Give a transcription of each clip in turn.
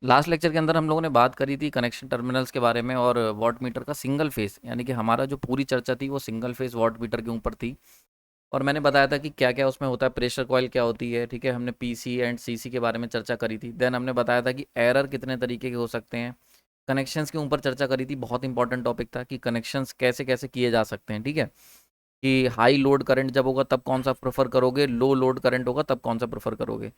Last lecture के अंदर हम लोगों ने बात करी थी कनेक्शन टर्मिनल्स के बारे में और वाट मीटर का सिंगल फेस, यानी कि हमारा जो पूरी चर्चा थी वो सिंगल फेस वाट मीटर के ऊपर थी। और मैंने बताया था कि क्या क्या उसमें होता है, प्रेशर कॉइल क्या होती है, ठीक है। हमने पीसी एंड सीसी के बारे में चर्चा करी थी। देन हमने बताया था कि एरर कितने तरीके के हो सकते हैं। कनेक्शंस के ऊपर चर्चा करी थी, बहुत इंपॉर्टेंट टॉपिक था कि कनेक्शंस कैसे कैसे किए जा सकते हैं, ठीक है। कि हाई लोड करंट जब होगा तब कौन सा प्रेफर करोगे, लो लोड करंट होगा तब कौन सा प्रेफर करोगे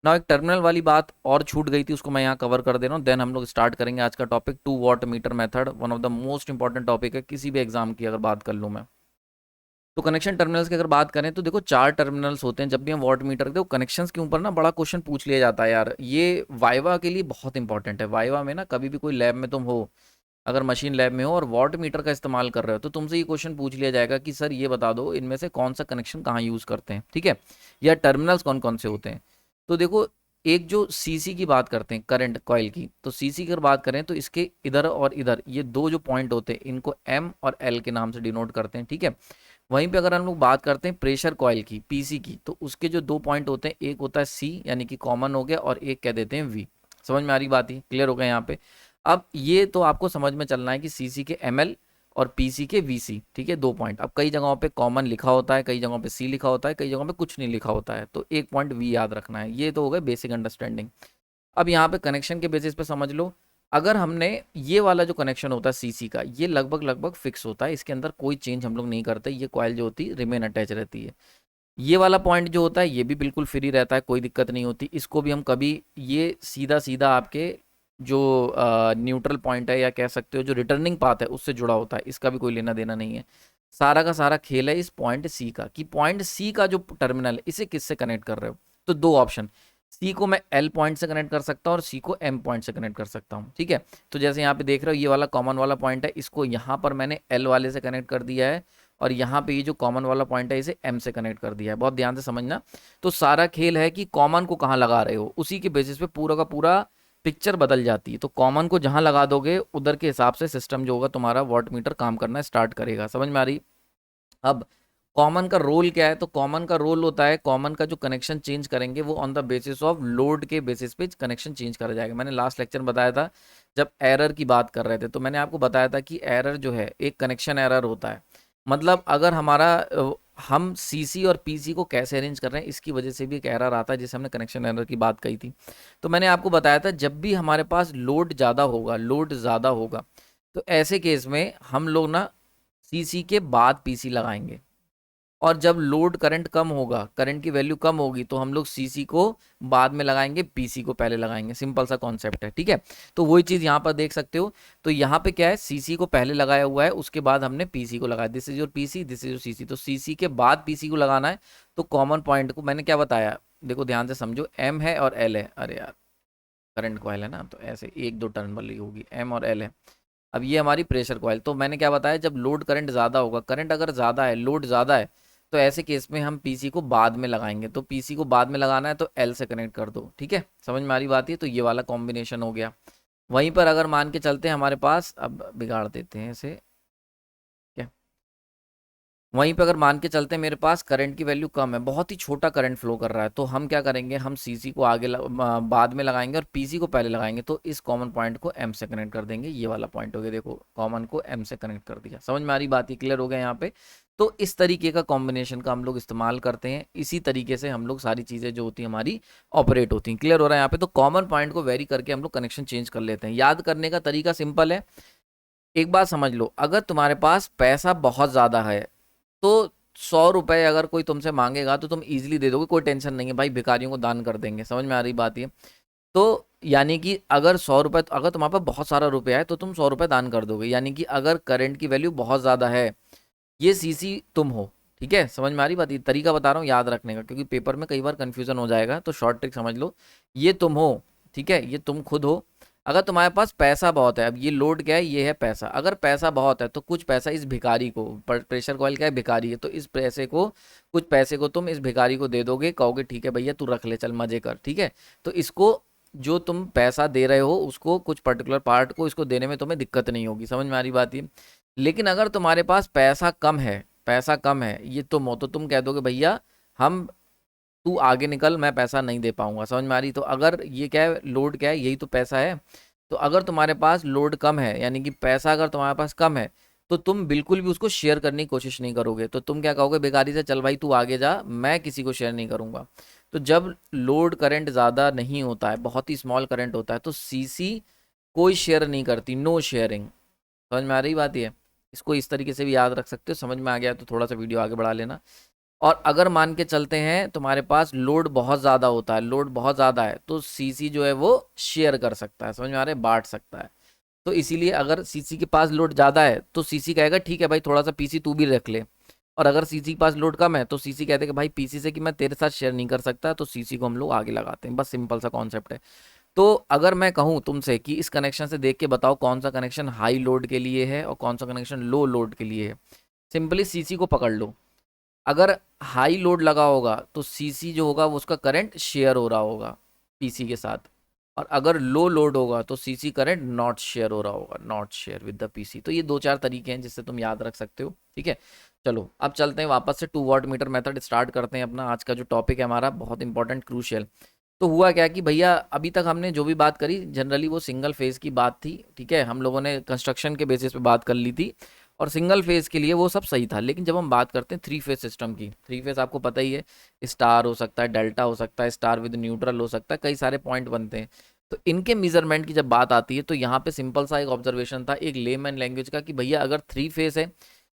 ना। एक टर्मिनल वाली बात और छूट गई थी, उसको मैं यहाँ कवर कर दे रहा हूँ। देन हम लोग स्टार्ट करेंगे आज का topic, 2 watt meter method. One of the most important topic है किसी भी एग्जाम की अगर बात कर लूँ मैं। तो कनेक्शन टर्मिनल्स की अगर बात करें तो देखो 4 टर्मिनल्स होते हैं। जब भी हम वाट मीटर देखो कनेक्शंस के ऊपर ना बड़ा क्वेश्चन पूछ लिया जाता है यार, ये वाइवा के लिए बहुत इंपॉर्टेंट है। वाइवा में ना कभी भी कोई लैब में तुम हो, अगर मशीन लैब में हो और वाट मीटर का इस्तेमाल कर रहे हो, तो तुमसे ये क्वेश्चन पूछ लिया जाएगा कि सर ये बता दो इनमें से कौन सा कनेक्शन कहाँ यूज़ करते हैं, ठीक है, या टर्मिनल्स कौन कौन से होते हैं। तो देखो, एक जो सीसी की बात करते हैं करंट कॉइल की, तो सीसी की अगर बात करें तो इसके इधर और इधर ये दो जो पॉइंट होते हैं इनको एम और एल के नाम से डिनोट करते हैं, ठीक है। वहीं पे अगर हम लोग बात करते हैं प्रेशर कॉइल की, पीसी की, तो उसके जो 2 पॉइंट होते हैं, एक होता है सी यानी कि कॉमन हो गया, और एक कह देते हैं वी। समझ में आ रही बात, ही क्लियर हो गया यहाँ पे। अब ये तो आपको समझ में चलना है कि सीसी के एमएल और पीसी के वीसी, ठीक है, 2 पॉइंट। अब कई जगहों पे कॉमन लिखा होता है, कई जगहों पे सी लिखा होता है, कई जगहों पे कुछ नहीं लिखा होता है, तो एक पॉइंट वी याद रखना है। ये तो हो गए बेसिक अंडरस्टैंडिंग। अब यहाँ पे कनेक्शन के बेसिस पे समझ लो, अगर हमने ये वाला जो कनेक्शन होता है सीसी का, ये लगभग लगभग फिक्स होता है, इसके अंदर कोई चेंज हम लोग नहीं करते, ये कॉइल जो होती है रिमेन अटैच रहती है। ये वाला पॉइंट जो होता है ये भी बिल्कुल फ्री रहता है, कोई दिक्कत नहीं होती, इसको भी हम कभी, ये सीधा सीधा आपके जो न्यूट्रल पॉइंट है या कह सकते हो जो रिटर्निंग पाथ है उससे जुड़ा होता है, इसका भी कोई लेना देना नहीं है। सारा का सारा खेल है इस पॉइंट सी का, कि पॉइंट सी का जो टर्मिनल है इसे किससे कनेक्ट कर रहे हो। तो दो ऑप्शन, सी को मैं एल पॉइंट से कनेक्ट कर सकता हूँ और सी को एम पॉइंट से कनेक्ट कर सकता हूँ, ठीक है। तो जैसे यहाँ पे देख रहे हो ये वाला कॉमन वाला पॉइंट है, इसको यहाँ पर मैंने एल वाले से कनेक्ट कर दिया है, और यहाँ पे ये जो कॉमन वाला पॉइंट है इसे एम से कनेक्ट कर दिया है। बहुत ध्यान से समझना। तो सारा खेल है कि कॉमन को कहाँ लगा रहे हो, उसी के बेसिस पे पूरा का पूरा पिक्चर बदल जाती है। तो कॉमन को जहाँ लगा दोगे उधर के हिसाब से सिस्टम जो होगा तुम्हारा वाट मीटर काम करना स्टार्ट करेगा। समझ में आ रही। अब कॉमन का रोल क्या है, तो कॉमन का रोल होता है, कॉमन का जो कनेक्शन चेंज करेंगे वो on the basis of load के बेसिस पे कनेक्शन चेंज करा जाएगा। मैंने लास्ट लेक्चर में बताया था जब एरर की बात कर रहे थे, तो मैंने आपको बताया था कि एरर जो है एक कनेक्शन एरर होता है। मतलब अगर हमारा हम सीसी और पीसी को कैसे अरेंज कर रहे हैं इसकी वजह से भी एक एरर आता है, जैसे हमने कनेक्शन एरर की बात कही थी। तो मैंने आपको बताया था जब भी हमारे पास लोड ज़्यादा होगा, तो ऐसे केस में हम लोग ना सीसी के बाद पीसी लगाएंगे, और जब लोड करंट कम होगा, करंट की वैल्यू कम होगी, तो हम लोग सीसी को बाद में लगाएंगे, पीसी को पहले लगाएंगे। सिंपल सा कॉन्सेप्ट है, ठीक है। तो वही चीज़ यहाँ पर देख सकते हो। तो यहाँ पे क्या है, सीसी को पहले लगाया हुआ है, उसके बाद हमने पीसी को लगाया। This is your PC, this is your CC. तो सीसी के बाद पीसी को लगाना है। तो कॉमन पॉइंट को मैंने क्या बताया, देखो ध्यान से समझो, एम है और एल है। अरे यार, करंट कॉइल है ना, तो ऐसे एक दो टर्न वाली होगी, एम और एल है। अब ये हमारी प्रेशर कॉइल, तो मैंने क्या बताया, जब लोड करंट ज़्यादा होगा, करंट अगर ज़्यादा है, लोड ज़्यादा है, तो ऐसे केस में हम पीसी को बाद में लगाएंगे। तो पीसी को बाद में लगाना है तो एल से कनेक्ट कर दो, ठीक है। समझ में आ रही बात है। तो ये वाला कॉम्बिनेशन हो गया। वहीं पर अगर मान के चलते हैं हमारे पास, अब बिगाड़ देते हैं इसे, क्या, वहीं पे अगर मान के चलते हैं मेरे पास करंट की वैल्यू कम है, बहुत ही छोटा करंट फ्लो कर रहा है, तो हम क्या करेंगे, हम सीसी को बाद में लगाएंगे और पीसी को पहले लगाएंगे। तो इस कॉमन पॉइंट को एम से कनेक्ट कर देंगे। ये वाला पॉइंट हो गया, देखो कॉमन को एम से कनेक्ट कर दिया। समझ में आ रही बात, ही क्लियर हो गया यहाँ पे। तो इस तरीके का कॉम्बिनेशन का हम लोग इस्तेमाल करते हैं, इसी तरीके से हम लोग सारी चीज़ें जो होती हैं हमारी ऑपरेट होती हैं। क्लियर हो रहा है यहाँ पे। तो कॉमन पॉइंट को वेरी करके हम लोग कनेक्शन चेंज कर लेते हैं। याद करने का तरीका सिंपल है। एक बात समझ लो, अगर तुम्हारे पास पैसा बहुत ज़्यादा है, तो 100 रुपए अगर कोई तुमसे मांगेगा तो तुम इजीली दे दोगे, कोई टेंशन नहीं है भाई, भिखारियों को दान कर देंगे। समझ में आ रही बात ये। तो यानी कि अगर 100 रुपए, अगर तुम्हारे पास बहुत सारा रुपया है तो तुम 100 रुपए दान कर दोगे। यानी कि अगर करंट की वैल्यू बहुत ज़्यादा है, ये सीसी तुम हो, ठीक है। समझ में आ रही बात, ये तरीका बता रहा हूँ याद रखने का, क्योंकि पेपर में कई बार कंफ्यूजन हो जाएगा, तो शॉर्ट ट्रिक समझ लो। ये तुम हो, ठीक है, ये तुम खुद हो। अगर तुम्हारे पास पैसा बहुत है, अब ये लोड क्या है, ये है पैसा। अगर पैसा बहुत है तो कुछ पैसा इस भिखारी को, प्रेशर कॉइल क्या है, भिखारी है, तो इस पैसे को, कुछ पैसे को तुम इस भिखारी को दे दोगे, कहोगे ठीक है भैया तू रख ले, चल मजे कर, ठीक है। तो इसको, जो तुम पैसा दे रहे हो उसको, कुछ पर्टिकुलर पार्ट को इसको देने में तुम्हें दिक्कत नहीं होगी। समझ में आ रही बात ये। लेकिन अगर तुम्हारे पास पैसा कम है, पैसा कम है, ये तुम हो, तो तुम कह दोगे भैया हम तू आगे निकल, मैं पैसा नहीं दे पाऊंगा। समझ में आ रही? तो अगर ये क्या है, लोड क्या है, यही तो पैसा है। तो अगर तुम्हारे पास लोड कम है, यानी कि पैसा अगर तुम्हारे पास कम है, तो तुम बिल्कुल भी उसको शेयर करने की कोशिश नहीं करोगे। तो तुम क्या कहोगे बेकारी से, चल भाई तू आगे जा, मैं किसी को शेयर नहीं करूंगा। तो जब लोड करंट ज़्यादा नहीं होता है, बहुत ही स्मॉल करंट होता है, तो सीसी कोई शेयर नहीं करती, नो शेयरिंग। समझ में आ रही बात ये? इसको इस तरीके से भी याद रख सकते हो। समझ में आ गया तो थोड़ा सा वीडियो आगे बढ़ा लेना। और अगर मान के चलते हैं तुम्हारे पास लोड बहुत ज़्यादा होता है, लोड बहुत ज़्यादा है, तो सीसी जो है वो शेयर कर सकता है। समझ में आ रहा है? बांट सकता है। तो इसीलिए अगर सीसी के पास लोड ज़्यादा है तो सीसी कहेगा ठीक है भाई थोड़ा सा पीसी तू भी रख ले। और अगर सीसी के पास लोड कम है तो सीसी कहते हैं कि भाई पीसी से कि मैं तेरे साथ शेयर नहीं कर सकता, तो सीसी को हम लोग आगे लगाते हैं। बस सिंपल सा कॉन्सेप्ट है। तो अगर मैं कहूँ तुमसे कि इस कनेक्शन से देख के बताओ कौन सा कनेक्शन हाई लोड के लिए है और कौन सा कनेक्शन लो लोड के लिए है, सिंपली सीसी को पकड़ लो। अगर हाई लोड लगा होगा तो सीसी जो होगा वो उसका करंट शेयर हो रहा होगा पीसी के साथ। और अगर लो लोड होगा तो सीसी करंट नॉट शेयर हो रहा होगा, not share with the PC. तो ये दो चार तरीके हैं जिससे तुम याद रख सकते हो। ठीक है, चलो अब चलते हैं वापस से 2 वाट मीटर मेथड स्टार्ट करते हैं। अपना आज का जो टॉपिक है हमारा बहुत इंपॉर्टेंट क्रूशियल। तो हुआ क्या कि भैया अभी तक हमने जो भी बात करी जनरली वो सिंगल फेज की बात थी। ठीक है, हम लोगों ने कंस्ट्रक्शन के बेसिस पे बात कर ली थी और सिंगल फेज के लिए वो सब सही था। लेकिन जब हम बात करते हैं थ्री फेज सिस्टम की, थ्री फेज आपको पता ही है, स्टार हो सकता है, डेल्टा हो सकता है, स्टार विद न्यूट्रल हो सकता है, कई सारे पॉइंट बनते हैं। तो इनके मेजरमेंट की जब बात आती है तो यहाँ पे सिंपल सा एक ऑब्जर्वेशन था एक लेमैन लैंग्वेज का कि भैया अगर थ्री फेज है,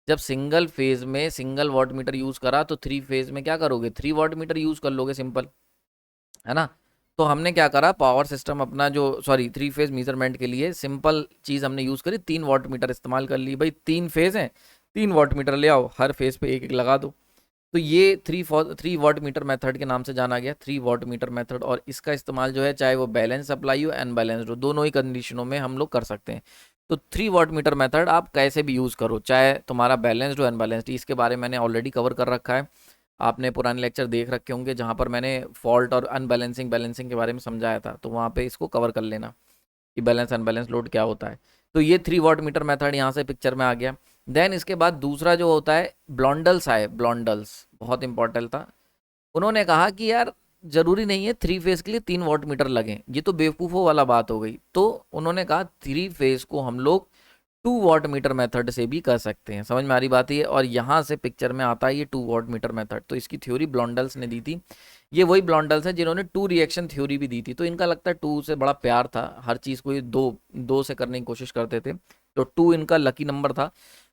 जब सिंगल फेज में सिंगल वाट मीटर यूज करा तो थ्री फेज में क्या करोगे, 3 वाट मीटर यूज कर लोगे, सिंपल है ना। तो हमने क्या करा, पावर सिस्टम अपना जो सॉरी थ्री फेज मेजरमेंट के लिए सिंपल चीज़ हमने यूज़ करी, 3 वाट मीटर इस्तेमाल कर ली। भाई 3 फेज हैं, 3 वाट मीटर ले आओ, हर फेज पे एक एक लगा दो। तो ये थ्री वाट मीटर मेथड के नाम से जाना गया, 3 वाट मीटर मेथड। और इसका इस्तेमाल जो है चाहे वो बैलेंस सप्लाई हो अनबैलेंस्ड हो, दोनों ही कंडीशनों में हम लोग कर सकते हैं। तो 3 वाट मीटर मेथड आप कैसे भी यूज़ करो, चाहे तुम्हारा बैलेंस्ड हो अनबैलेंस्ड, इसके बारे में मैंने ऑलरेडी कवर कर रखा है। आपने पुराने लेक्चर देख रखे होंगे जहाँ पर मैंने फॉल्ट और अनबैलेंसिंग बैलेंसिंग के बारे में समझाया था, तो वहाँ पे इसको कवर कर लेना कि बैलेंस अनबैलेंस लोड क्या होता है। तो ये 3 वाट मीटर मेथड यहाँ से पिक्चर में आ गया। देन इसके बाद दूसरा जो होता है ब्लॉन्डल्स आए, ब्लॉन्डल्स बहुत इंपॉर्टेंट था। उन्होंने कहा कि यार जरूरी नहीं है थ्री फेज के लिए 3 वाट मीटर लगे, ये तो बेवकूफ़ों वाला बात हो गई। तो उन्होंने कहा थ्री फेज को हम लोग 2 वाट मीटर मेथड से भी कर सकते हैं। समझ में आ रही बात है? और यहाँ से पिक्चर में आता है ये 2 वाट मीटर मेथड। तो इसकी थ्योरी ब्लॉन्डल्स ने दी थी। ये वही ब्लॉन्डल्स हैं जिन्होंने 2 रिएक्शन थ्योरी भी दी थी। तो इनका लगता है 2 से बड़ा प्यार था, हर चीज़ को ये दो दो से करने की कोशिश करते थे, तो 2 इनका लकी नंबर था।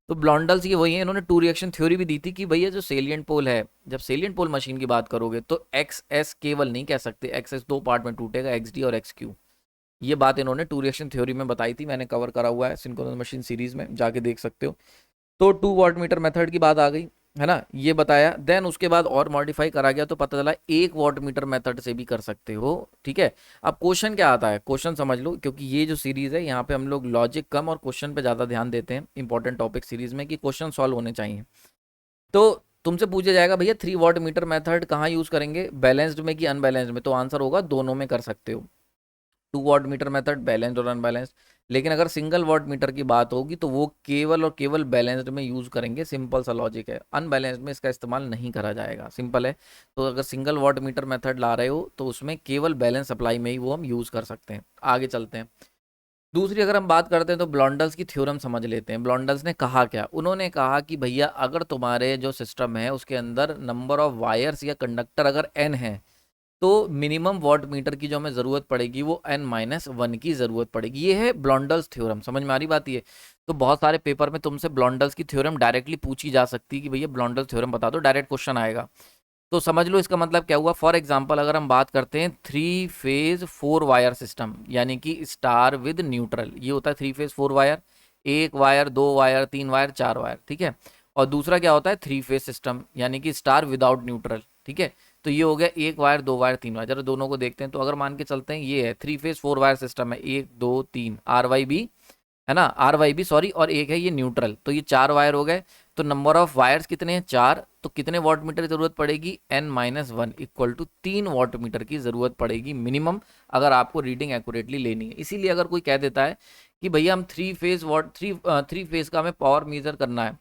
तो ब्लॉन्डल्स ये वही है, इन्होंने 2 रिएक्शन थ्योरी भी दी थी कि भैया जो सेलियंट पोल है, जब सेलियंट पोल मशीन की बात करोगे तो एक्स एस केवल नहीं कह सकते, एक्स एस 2 पार्ट में टूटेगा, एक्स डी और एक्स क्यू। ये बात इन्होंने टू रिएक्शन थ्योरी में बताई थी, मैंने कवर करा हुआ है सिंक्रोनस मशीन सीरीज में, जाके देख सकते हो। तो 2 वाट मीटर मेथड की बात आ गई, है ना, ये बताया। देन उसके बाद और मॉडिफाई करा गया तो पता चला 1 वाट मीटर मेथड से भी कर सकते हो। ठीक है, अब क्वेश्चन क्या आता है, क्वेश्चन समझ लो, क्योंकि ये जो सीरीज है यहाँ पे हम लोग लॉजिक कम और क्वेश्चन पे ज़्यादा ध्यान देते हैं इंपॉर्टेंट टॉपिक सीरीज में, कि क्वेश्चन सॉल्व होने चाहिए। तो तुमसे पूछा जाएगा भैया 3 वाट मीटर मेथड कहाँ यूज़ करेंगे, बैलेंस्ड में कि अनबैलेंस्ड में, तो आंसर होगा दोनों में कर सकते हो। 2 वाट मीटर मेथड बैलेंस्ड और अनबैलेंस्ड। लेकिन अगर सिंगल वाट मीटर की बात होगी तो वो केवल और केवल बैलेंस्ड में यूज़ करेंगे, सिंपल सा लॉजिक है। अनबैलेंस्ड में इसका इस्तेमाल नहीं करा जाएगा, सिंपल है। तो अगर सिंगल वाट मीटर मेथड ला रहे हो तो उसमें केवल बैलेंस सप्लाई में ही वो हम यूज़ कर सकते हैं। आगे चलते हैं। दूसरी अगर हम बात करते हैं तो ब्लॉन्डल्स की थ्योरम समझ लेते हैं। ब्लॉन्डल्स ने कहा क्या, उन्होंने कहा कि भैया अगर तुम्हारे जो सिस्टम है उसके अंदर नंबर ऑफ वायर्स या कंडक्टर अगर n है, तो मिनिमम वाट मीटर की जो हमें ज़रूरत पड़ेगी वो n-1 की ज़रूरत पड़ेगी। ये है ब्लॉन्डल्स थ्योरम। समझ में आ रही बात? ये तो बहुत सारे पेपर में तुमसे ब्लॉन्डल्स की थ्योरम डायरेक्टली पूछी जा सकती है कि भैया ब्लॉन्डल्स थ्योरम बता दो, डायरेक्ट क्वेश्चन आएगा। तो समझ लो इसका मतलब क्या हुआ। फॉर एग्जाम्पल अगर हम बात करते हैं 3 फेज 4 वायर सिस्टम, यानी कि स्टार विद न्यूट्रल, ये होता है 3 phase 4 wire, 1 wire 2 wire 3 wire 4 wire. ठीक है, और दूसरा क्या होता है 3 फेज सिस्टम, यानी कि स्टार विदाउट न्यूट्रल। ठीक है, तो ये हो गया 1 वायर 2 वायर 3 वायर। जरा दोनों को देखते हैं। तो अगर मान के चलते हैं ये है 3 फेज 4 वायर सिस्टम है, 1 2 3 आर वाई बी, है ना, आर वाई बी सॉरी, और एक है ये न्यूट्रल, तो ये 4 वायर हो गए। तो नंबर ऑफ वायर्स कितने हैं, 4। तो कितने वाट मीटर की जरूरत पड़ेगी, n-1 equal to 3 watt meter की जरूरत पड़ेगी मिनिमम, अगर आपको रीडिंग एक्यूरेटली लेनी है। इसीलिए अगर कोई कह देता है कि भैया हम थ्री फेज का हमें पावर मेजर करना है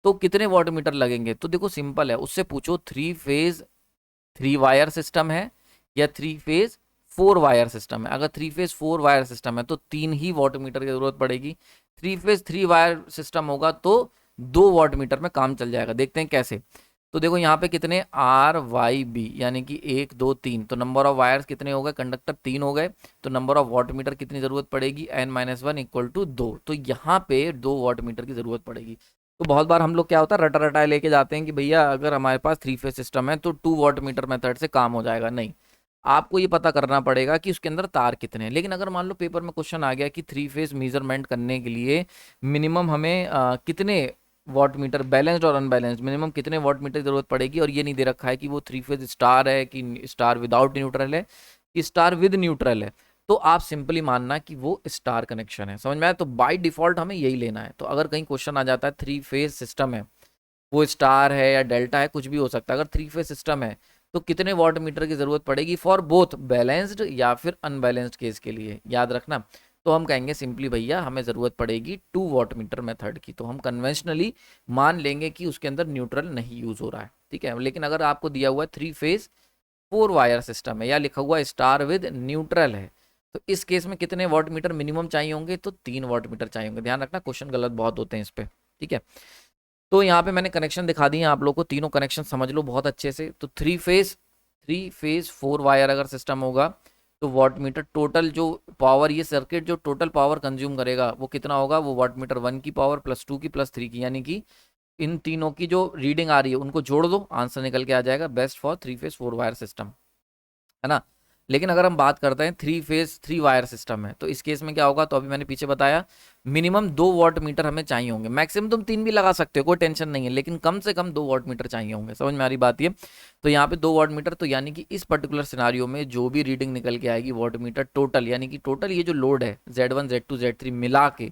तो कितने वाट मीटर लगेंगे, तो देखो सिंपल है, उससे पूछो 3 वायर सिस्टम है या 3 फेज 4 वायर सिस्टम है। अगर 3 फेज 4 वायर सिस्टम है तो 3 ही वॉट मीटर की जरूरत पड़ेगी। 3 फेज 3 वायर सिस्टम होगा तो 2 वॉट मीटर में काम चल जाएगा। देखते हैं कैसे। तो देखो यहाँ पे कितने आर वाई बी यानी कि 1 2 3, तो नंबर ऑफ वायर्स कितने हो गए, कंडक्टर 3 हो गए, तो नंबर ऑफ वॉट मीटर कितनी जरूरत पड़ेगी, n-1 इक्वल टू 2, तो यहाँ पे 2 वॉट मीटर की जरूरत पड़ेगी। तो बहुत बार हम लोग क्या होता है रटा रटाए लेके जाते हैं कि भैया अगर हमारे पास 3 फेज सिस्टम है तो 2 वॉट मीटर मेथड से काम हो जाएगा। नहीं, आपको ये पता करना पड़ेगा कि उसके अंदर तार कितने हैं। लेकिन अगर मान लो पेपर में क्वेश्चन आ गया कि 3 फेज मेजरमेंट करने के लिए मिनिमम हमें कितने वॉट मीटर बैलेंस्ड और अनबैलेंस्ड मिनिमम कितने वॉट मीटर की जरूरत पड़ेगी, और ये नहीं दे रखा है कि वो 3 फेज स्टार है कि स्टार विदाउट न्यूट्रल है कि स्टार विद न्यूट्रल है, तो आप सिंपली मानना कि वो स्टार कनेक्शन है। समझ में आया? तो बाय डिफॉल्ट हमें यही लेना है। तो अगर कहीं क्वेश्चन आ जाता है 3 फेज सिस्टम है, वो स्टार है या डेल्टा है, कुछ भी हो सकता है, अगर 3 फेज सिस्टम है तो कितने वॉट मीटर की जरूरत पड़ेगी फॉर बोथ बैलेंस्ड या फिर अनबैलेंस्ड केस के लिए, याद रखना। तो हम कहेंगे सिंपली भैया हमें ज़रूरत पड़ेगी 2 वॉट मीटर मेथड की। तो हम कन्वेंशनली मान लेंगे कि उसके अंदर न्यूट्रल नहीं यूज़ हो रहा है, ठीक है। लेकिन अगर आपको दिया हुआ है 3 फेज 4 वायर सिस्टम है या लिखा हुआ स्टार विद न्यूट्रल है, तो इस केस में कितने वॉट मीटर मिनिमम चाहिए होंगे, तो 3 वॉट मीटर चाहिए होंगे। ध्यान रखना क्वेश्चन गलत बहुत होते हैं इस पे, ठीक है। तो यहाँ पे मैंने कनेक्शन दिखा दिए आप लोग को, तीनों कनेक्शन समझ लो बहुत अच्छे से। तो 3 फेज 4 वायर अगर सिस्टम होगा तो वॉट मीटर टोटल जो पावर, ये सर्किट जो टोटल पावर कंज्यूम करेगा वो कितना होगा, वो वॉट मीटर 1 की पावर प्लस 2 की प्लस 3 की, यानी कि इन तीनों की जो रीडिंग आ रही है उनको जोड़ दो, आंसर निकल के आ जाएगा best for 3 phase 4 wire system, है ना। लेकिन अगर हम बात करते हैं 3 फेज 3 वायर सिस्टम है तो इस केस में क्या होगा, तो अभी मैंने पीछे बताया मिनिमम 2 वॉट मीटर हमें चाहिए होंगे। मैक्सिमम तुम 3 भी लगा सकते हो, कोई टेंशन नहीं है, लेकिन कम से कम 2 वॉट मीटर चाहिए होंगे। समझ में आ रही बात ये? तो यहाँ पे 2 वॉट मीटर, तो यानी कि इस पर्टिकुलर सिनारियो में जो भी रीडिंग निकल के आएगी वॉट मीटर टोटल, यानी कि टोटल ये जो लोड है Z1 Z2 Z3 मिला के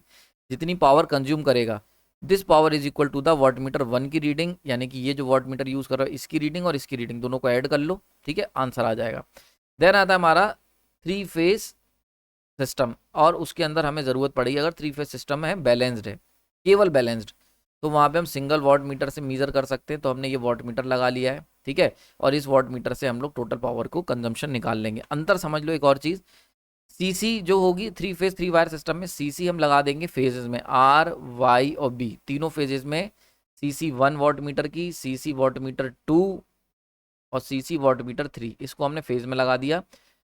जितनी पावर कंज्यूम करेगा, this power is equal to the watt meter 1 की रीडिंग, यानी कि ये जो वॉट मीटर यूज कर रहा है इसकी रीडिंग और इसकी रीडिंग दोनों को ऐड कर लो, ठीक है, आंसर आ जाएगा। देन आता है हमारा 3 फेज सिस्टम, और उसके अंदर हमें ज़रूरत पड़ेगी अगर 3 फेज सिस्टम है बैलेंस्ड है, केवल बैलेंस्ड, तो वहाँ पे हम सिंगल वॉट मीटर से मीज़र कर सकते हैं। तो हमने ये वॉट मीटर लगा लिया है, ठीक है, और इस वॉट मीटर से हम लोग टोटल पावर को कंजम्पशन निकाल लेंगे। अंतर समझ लो एक और चीज़, सीसी जो होगी 3 फेज 3 वायर सिस्टम में, सीसी हम लगा देंगे फेजेस में, आर वाई और बी तीनों फेजेस में, सीसी 1 वॉट मीटर की, सीसी वॉट मीटर 2 और सीसी वॉट मीटर 3, इसको हमने फेज में लगा दिया।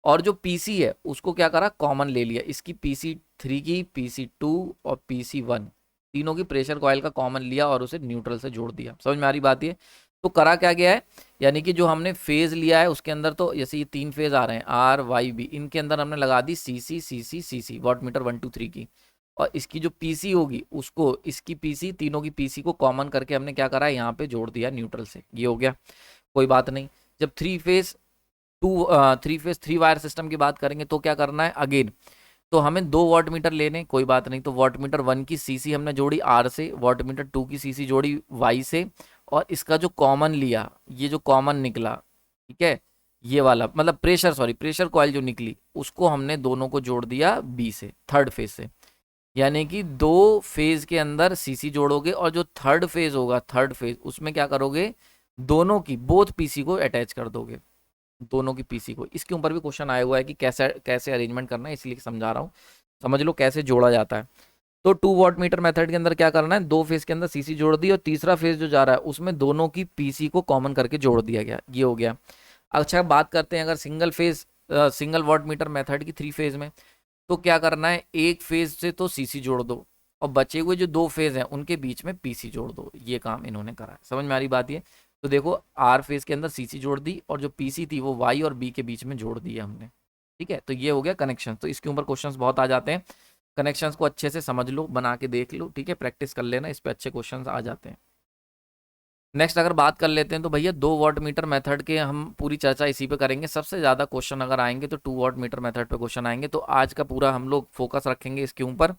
और जो पीसी है उसको क्या करा, कॉमन ले लिया, इसकी PC3 की, PC2 और PC1 तीनों की प्रेशर कॉइल का कॉमन लिया और उसे न्यूट्रल से जोड़ दिया। समझ में आ रही बात ये? तो करा क्या गया है, यानी कि जो हमने फेज लिया है उसके अंदर, तो जैसे ये 3 फेज आ रहे हैं आर वाई बी, इनके अंदर हमने लगा दी CC वॉट मीटर 1 2 3 की, और इसकी जो PC होगी उसको, इसकी PC तीनों की PC को कॉमन करके हमने क्या करा है, यहाँ पे जोड़ दिया न्यूट्रल से, ये हो गया, कोई बात नहीं। जब 3 फेज 3 वायर सिस्टम की बात करेंगे तो क्या करना है अगेन, तो हमें 2 वॉट मीटर लेने, कोई बात नहीं। तो वॉट मीटर 1 की सीसी हमने जोड़ी आर से, वॉट मीटर 2 की सीसी जोड़ी वाई से, और इसका जो कॉमन लिया, ये जो कॉमन निकला, ठीक है, ये वाला मतलब प्रेशर कॉइल जो निकली उसको हमने दोनों को जोड़ दिया बी से, थर्ड फेज से, यानी कि 2 फेज के अंदर सीसी जोड़ोगे और जो थर्ड फेज होगा, थर्ड फेज उसमें क्या करोगे, दोनों की बोथ पीसी को अटैच कर दोगे, दोनों की पीसी को। इसके ऊपर भी क्वेश्चन आया हुआ है कि कैसे कैसे अरेंजमेंट करना है, इसलिए समझा रहा हूँ, समझ लो कैसे जोड़ा जाता है। तो 2 वॉट मीटर मेथड के अंदर क्या करना है, 2 फेज के अंदर सीसी जोड़ दी और तीसरा फेज जो जा रहा है उसमें दोनों की पीसी को कॉमन करके जोड़ दिया गया, ये हो गया। अच्छा बात करते हैं अगर सिंगल वॉट मीटर मेथड की 3 फेज में, तो क्या करना है, एक फेज से तो सीसी जोड़ दो और बचे हुए जो 2 फेज हैं उनके बीच में पीसी जोड़ दो, ये काम इन्होंने करा है। समझ में आ रही बात ये? तो देखो आर फेज के अंदर सीसी जोड़ दी और जो पीसी थी वो वाई और बी के बीच में जोड़ दी हमने, ठीक है। तो ये हो गया कनेक्शन। तो इसके ऊपर क्वेश्चंस बहुत आ जाते हैं, कनेक्शंस को अच्छे से समझ लो, बना के देख लो, ठीक है, प्रैक्टिस कर लेना, इस पे अच्छे क्वेश्चंस आ जाते हैं। नेक्स्ट अगर बात कर लेते हैं तो भैया 2 वॉट मीटर मेथड के हम पूरी चर्चा इसी पे करेंगे। सबसे ज़्यादा क्वेश्चन अगर आएंगे तो 2 वॉट मीटर मेथड पे क्वेश्चन आएंगे, तो आज का पूरा हम लोग फोकस रखेंगे इसके ऊपर।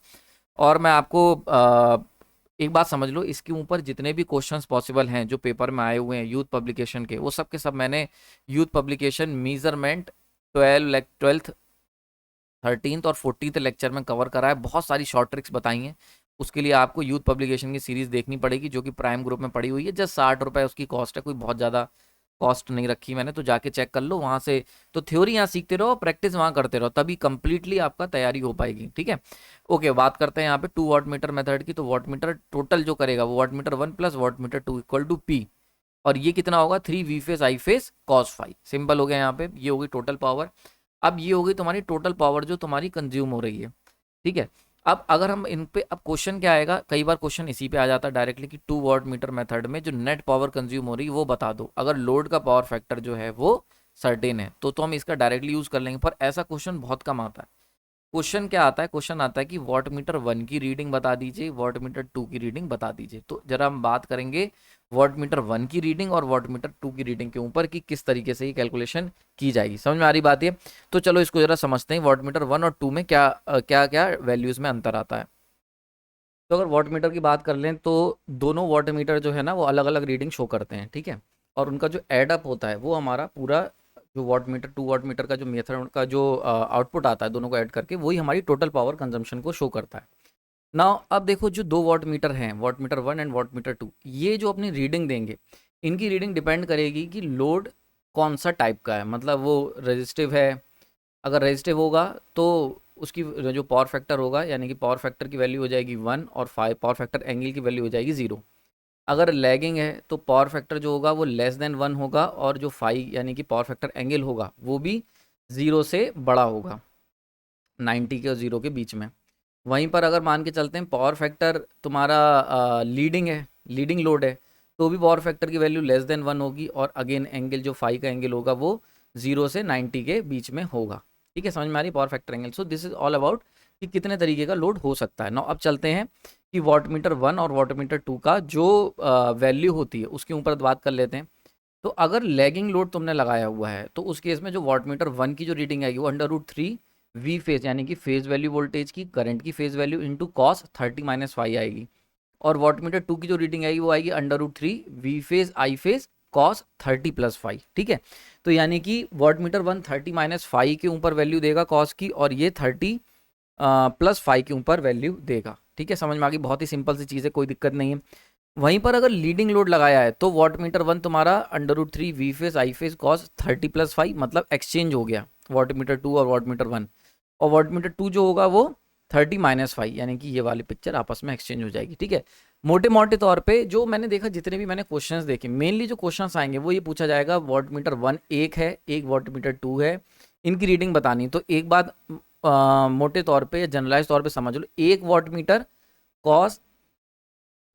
और मैं आपको एक बात समझ लो, इसके ऊपर जितने भी क्वेश्चंस पॉसिबल हैं जो पेपर में आए हुए हैं यूथ पब्लिकेशन के, वो सब के सब मैंने youth publication measurement 12th 13th और 14th लेक्चर में कवर करा है। बहुत सारी शॉर्ट ट्रिक्स बताई हैं, उसके लिए आपको यूथ पब्लिकेशन की सीरीज़ देखनी पड़ेगी जो कि प्राइम ग्रुप में पड़ी हुई है। जस्ट 60 रुपये उसकी कॉस्ट है, कोई बहुत ज़्यादा कॉस्ट नहीं रखी मैंने, तो जाके चेक कर लो वहाँ से। तो थ्योरी यहाँ सीखते रहो, प्रैक्टिस वहाँ करते रहो, तभी कंप्लीटली आपका तैयारी हो पाएगी। ठीक है, ओके। बात करते हैं यहाँ पे 2 वाट मीटर मेथड की। तो वाट मीटर टोटल जो करेगा वो watt meter 1 plus watt meter 2 equal to P, और ये कितना होगा 3 V phase I phase cos phi. Simple हो गया यहाँ पे, ये होगी टोटल पावर। अब ये होगी तुम्हारी टोटल पावर जो तुम्हारी कंज्यूम हो रही है। ठीक है, अब अगर हम इन पे, अब क्वेश्चन क्या आएगा, कई बार क्वेश्चन इसी पे आ जाता है डायरेक्टली कि 2 वाट मीटर मेथड में जो नेट पावर कंज्यूम हो रही है वो बता दो। अगर लोड का पावर फैक्टर जो है वो सर्टेन है तो हम इसका डायरेक्टली यूज कर लेंगे, पर ऐसा क्वेश्चन बहुत कम आता है। क्वेश्चन क्या आता है, क्वेश्चन आता है कि वाट मीटर 1 की रीडिंग बता दीजिए, वाट मीटर 2 की रीडिंग बता दीजिए। तो जरा हम बात करेंगे वाट मीटर 1 की रीडिंग और वाट मीटर 2 की रीडिंग के ऊपर कि किस तरीके से ये कैलकुलेशन की जाएगी। समझ में आ रही बात ये? तो चलो इसको जरा समझते हैं, वाट मीटर 1 और 2 में क्या क्या क्या वैल्यूज में अंतर आता है। तो अगर वाट मीटर की बात कर लें तो दोनों वाट मीटर जो है ना वो अलग अलग रीडिंग शो करते हैं। ठीक है, और उनका जो एड अप होता है वो हमारा पूरा जो वाट मीटर 2 वाट मीटर का जो मेथड का जो आउटपुट आता है दोनों को ऐड करके, वही हमारी टोटल पावर कंजम्पशन को शो करता है। नाउ अब देखो जो 2 वाट मीटर हैं, watt meter 1 and watt meter 2, ये जो अपनी रीडिंग देंगे, इनकी रीडिंग डिपेंड करेगी कि लोड कौन सा टाइप का है। मतलब वो रेजिस्टिव है, अगर रेजिस्टिव होगा तो उसकी जो पावर फैक्टर होगा, यानी कि पावर फैक्टर की वैल्यू हो जाएगी 1 और 5, पावर फैक्टर एंगल की वैल्यू हो जाएगी 0। अगर लैगिंग है तो पावर फैक्टर जो होगा वो लेस देन 1 होगा, और जो 5 यानी कि पावर फैक्टर एंगल होगा वो भी 0 से बड़ा होगा, 90 के और 0 के बीच में। वहीं पर अगर मान के चलते हैं पावर फैक्टर तुम्हारा लीडिंग है, लीडिंग लोड है, तो भी पावर फैक्टर की वैल्यू लेस देन 1 होगी, और अगेन एंगल जो 5 का एंगल होगा वो 0 से 90 के बीच में होगा। ठीक है, समझ में आ रही power factor angle? So this is all about कि कितने तरीके का लोड हो सकता है। नाउ अब चलते हैं कि वाट मीटर 1 और वाट मीटर 2 का जो वैल्यू होती है उसके ऊपर बात कर लेते हैं। तो अगर लैगिंग लोड तुमने लगाया हुआ है तो उस केस में जो वाट मीटर 1 की जो रीडिंग आएगी वो अंडर रूट 3 वी फेज, यानी कि फेज वैल्यू वोल्टेज की करंट की फेज वैल्यू इंटू कॉस 30 - 5 आएगी। और वाट मीटर 2 की जो रीडिंग आएगी वो आएगी under root 3 V phase I phase cos 30 + 5। ठीक है, तो यानी कि वाट मीटर 1 30 - 5 के ऊपर वैल्यू देगा कॉस की, और ये 30 + 5 के ऊपर वैल्यू देगा। ठीक है, समझ में आ गई? बहुत ही सिंपल सी चीज़ है, कोई दिक्कत नहीं है। वहीं पर अगर लीडिंग लोड लगाया है तो वाट मीटर 1 तुम्हारा under root 3 V phase I phase cos 30 + 5, मतलब एक्सचेंज हो गया वाट मीटर 2 और वाट मीटर 1। और वाट मीटर 2 जो होगा वो 30 - 5, यानी कि ये वाली पिक्चर आपस में एक्सचेंज हो जाएगी। ठीक है, मोटे मोटे तौर पे जो मैंने देखा, जितने भी मैंने क्वेश्चंस देखे, मेनली जो क्वेश्चंस आएंगे वो ये पूछा जाएगा वाट मीटर 1 एक है, एक वाट मीटर 2 है, इनकी रीडिंग बतानी। तो एक बात मोटे तौर पे या जनरलाइज तौर पे समझ लो, एक वाट मीटर कॉस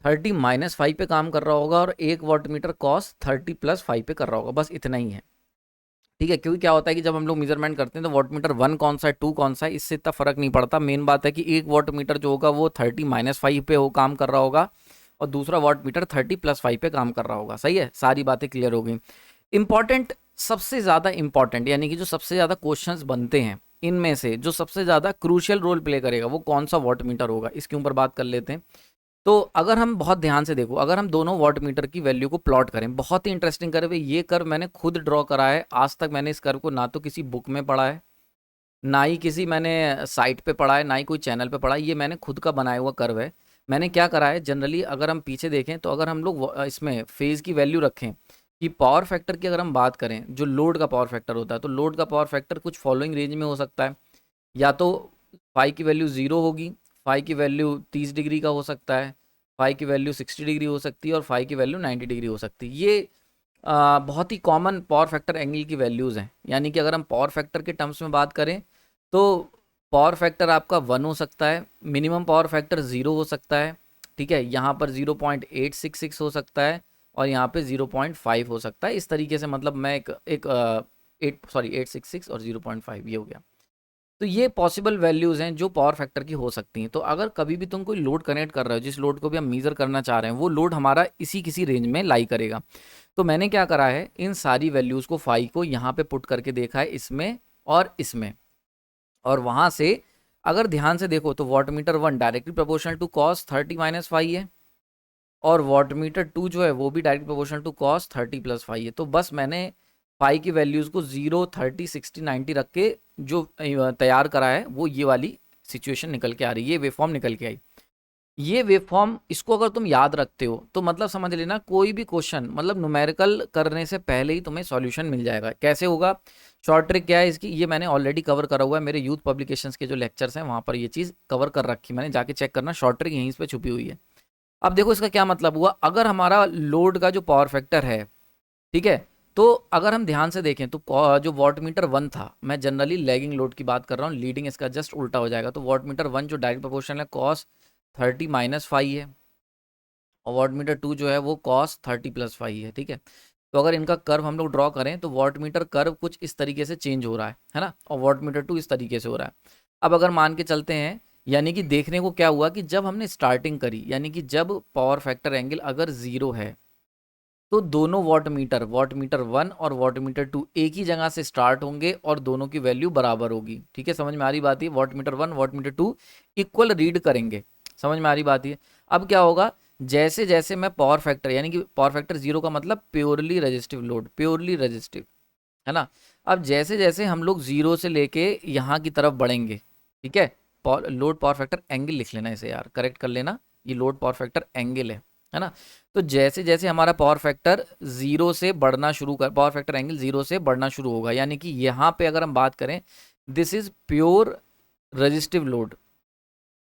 30 - 5 पे काम कर रहा होगा, और एक वाट मीटर कॉस 30 + 5 पे कर रहा होगा, बस इतना ही है। ठीक है, क्योंकि क्या होता है कि जब हम लोग मेजरमेंट करते हैं तो वाट मीटर 1 कौन सा है 2 कौन सा है इससे इतना फर्क नहीं पड़ता। मेन बात है कि एक वाट मीटर जो होगा वो 30 - 5 पे वो काम कर रहा होगा, और दूसरा वाट मीटर 30 + 5 पे काम कर रहा होगा। सही है, सारी बातें क्लियर हो गई। इंपॉर्टेंट, सबसे ज़्यादा इंपॉर्टेंट, यानी कि जो सबसे ज़्यादा क्वेश्चंस बनते हैं इनमें से जो सबसे ज़्यादा क्रूशियल रोल प्ले करेगा वो कौन सा वाट मीटर होगा, इसके ऊपर बात कर लेते हैं। तो अगर हम बहुत ध्यान से देखो, अगर हम दोनों वाट मीटर की वैल्यू को प्लॉट करें, बहुत ही इंटरेस्टिंग कर्व है ये। कर्व मैंने खुद ड्रॉ करा है, आज तक मैंने इस कर्व को ना तो किसी बुक में पढ़ा है, ना ही किसी मैंने साइट पे पढ़ा है, ना ही कोई चैनल पे पढ़ा है, ये मैंने खुद का बनाया हुआ कर्व है। मैंने क्या करा है, जनरली अगर हम पीछे देखें तो अगर हम लोग इसमें फेज की वैल्यू रखें कि पावर फैक्टर की अगर हम बात करें, जो लोड का पावर फैक्टर होता है, तो लोड का पावर फैक्टर कुछ फॉलोइंग रेंज में हो सकता है। या तो फाई की वैल्यू 0 होगी, फाई की वैल्यू 30 डिग्री का हो सकता है, फाई की वैल्यू 60 डिग्री हो सकती है, और फाई की वैल्यू 90 डिग्री हो सकती है। ये बहुत ही कॉमन पावर फैक्टर एंगल की वैल्यूज़ हैं। यानी कि अगर हम पावर फैक्टर के टर्म्स में बात करें तो पावर फैक्टर आपका 1 हो सकता है, मिनिमम पावर फैक्टर 0 हो सकता है। ठीक है, यहाँ पर 0.866 हो सकता है, और यहाँ पे 0.5 हो सकता है। इस तरीके से, मतलब मैं एक 866 और 0.5 ये हो गया। तो ये पॉसिबल वैल्यूज़ हैं जो पावर फैक्टर की हो सकती हैं। तो अगर कभी भी तुम कोई लोड कनेक्ट कर रहे हो, जिस लोड को भी हम मीज़र करना चाह रहे हैं, वो लोड हमारा इसी किसी रेंज में लाई करेगा। तो मैंने क्या करा है, इन सारी वैल्यूज़ को फाई को यहाँ पे पुट करके देखा है, इसमें और इसमें, और वहाँ से अगर ध्यान से देखो तो watt meter 1 directly proportional to cos 30 - 5 है, और वाट मीटर 2 जो है वो भी डायरेक्ट प्रोपोर्शनल टू कॉस 30 + 5 है। तो बस मैंने पाई की वैल्यूज़ को 0 30 60 90 रख के जो तैयार करा है वो ये वाली सिचुएशन निकल के आ रही है, ये वेवफॉर्म निकल के आई। ये वेव फॉर्म, इसको अगर तुम याद रखते हो तो मतलब समझ लेना कोई भी क्वेश्चन मतलब न्यूमेरिकल करने से पहले ही तुम्हें सॉल्यूशन मिल जाएगा। कैसे होगा, शॉर्ट ट्रिक क्या है इसकी, ये मैंने ऑलरेडी कवर करा हुआ है मेरे यूथ पब्लिकेशंस के जो लेक्चर्स हैं वहाँ पर ये चीज़ कवर कर रखी, मैंने जाके चेक करना, शॉर्ट ट्रिक यहीं पे छुपी हुई है। अब देखो इसका क्या मतलब हुआ, अगर हमारा लोड का जो पावर फैक्टर है, ठीक है, तो अगर हम ध्यान से देखें तो जो वॉट मीटर 1 था, मैं जनरली लैगिंग लोड की बात कर रहा हूँ, लीडिंग इसका जस्ट उल्टा हो जाएगा, तो वॉट मीटर 1 जो डायरेक्ट प्रोपोर्शनल है कॉस 30 माइनस 5 है, और वॉट मीटर 2 जो है वो कॉस 30 प्लस 5 है, ठीक है। तो अगर इनका कर्व हम लोग ड्रॉ करें तो वॉट मीटर कर्व कुछ इस तरीके से चेंज हो रहा है ना, और वॉट मीटर 2 इस तरीके से हो रहा है। अब अगर मान के चलते हैं, यानी कि देखने को क्या हुआ कि जब हमने स्टार्टिंग करी, यानी कि जब पावर फैक्टर एंगल अगर 0 है, तो दोनों वॉट मीटर 1 और वॉट मीटर 2 एक ही जगह से स्टार्ट होंगे और दोनों की वैल्यू बराबर होगी, ठीक है, समझ में आ रही बात है। What meter 1 what meter 2 equal read करेंगे, समझ में आ रही बात है। अब क्या होगा, जैसे जैसे मैं पावर फैक्टर, यानी कि पावर फैक्टर 0 का मतलब purely resistive load, purely resistive, है ना। अब जैसे जैसे हम लोग 0 से लेके यहाँ की तरफ बढ़ेंगे, ठीक है, लोड पावर फैक्टर एंगल लिख लेना इसे यार, करेक्ट कर लेना, ये लोड पावर फैक्टर एंगल है ना। तो जैसे जैसे हमारा पावर फैक्टर 0 से बढ़ना शुरू कर, पावर फैक्टर एंगल 0 से बढ़ना शुरू होगा, यानी कि यहाँ पे अगर हम बात करें, this is pure resistive load,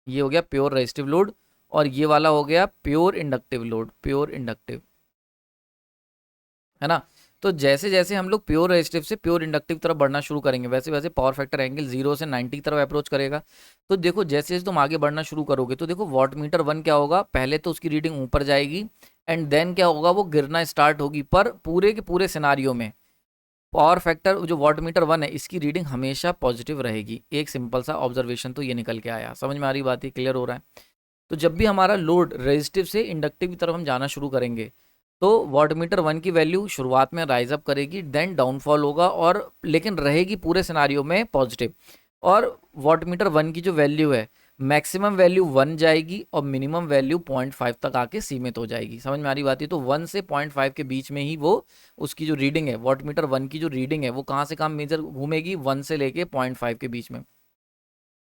ये हो गया प्योर रजिस्टिव लोड, और ये वाला हो गया pure inductive load, pure inductive, है ना। तो जैसे जैसे हम लोग प्योर रेजिस्टिव से प्योर इंडक्टिव तरफ बढ़ना शुरू करेंगे, वैसे वैसे पावर फैक्टर एंगल 0 से 90 की तरफ अप्रोच करेगा। तो देखो जैसे जैसे तुम आगे बढ़ना शुरू करोगे तो देखो वॉट मीटर 1 क्या होगा, पहले तो उसकी रीडिंग ऊपर जाएगी, एंड देन क्या होगा, वो गिरना स्टार्ट होगी, पर पूरे के पूरे सिनारियो में पावर फैक्टर जो वॉट मीटर 1 है इसकी रीडिंग हमेशा पॉजिटिव रहेगी। एक सिंपल सा ऑब्जर्वेशन तो ये निकल के आया, समझ में आ रही बात, है क्लियर हो रहा है। तो जब भी हमारा लोड रेजिस्टिव से इंडक्टिव की तरफ हम जाना शुरू करेंगे, तो वॉट मीटर 1 की वैल्यू शुरुआत में राइज अप करेगी, देन डाउनफॉल होगा, और लेकिन रहेगी पूरे सिनारियो में पॉजिटिव। और वॉट मीटर 1 की जो वैल्यू है, मैक्सिमम वैल्यू 1 जाएगी और मिनिमम वैल्यू 0.5 तक आके सीमित हो जाएगी, समझ में आ रही बात है। तो 1 से 0.5 के बीच में ही वो उसकी जो रीडिंग है, वॉट मीटर 1 की जो रीडिंग है वो कहाँ से कहाँ मेजर घूमेगी, 1 से लेके 0.5 के बीच में,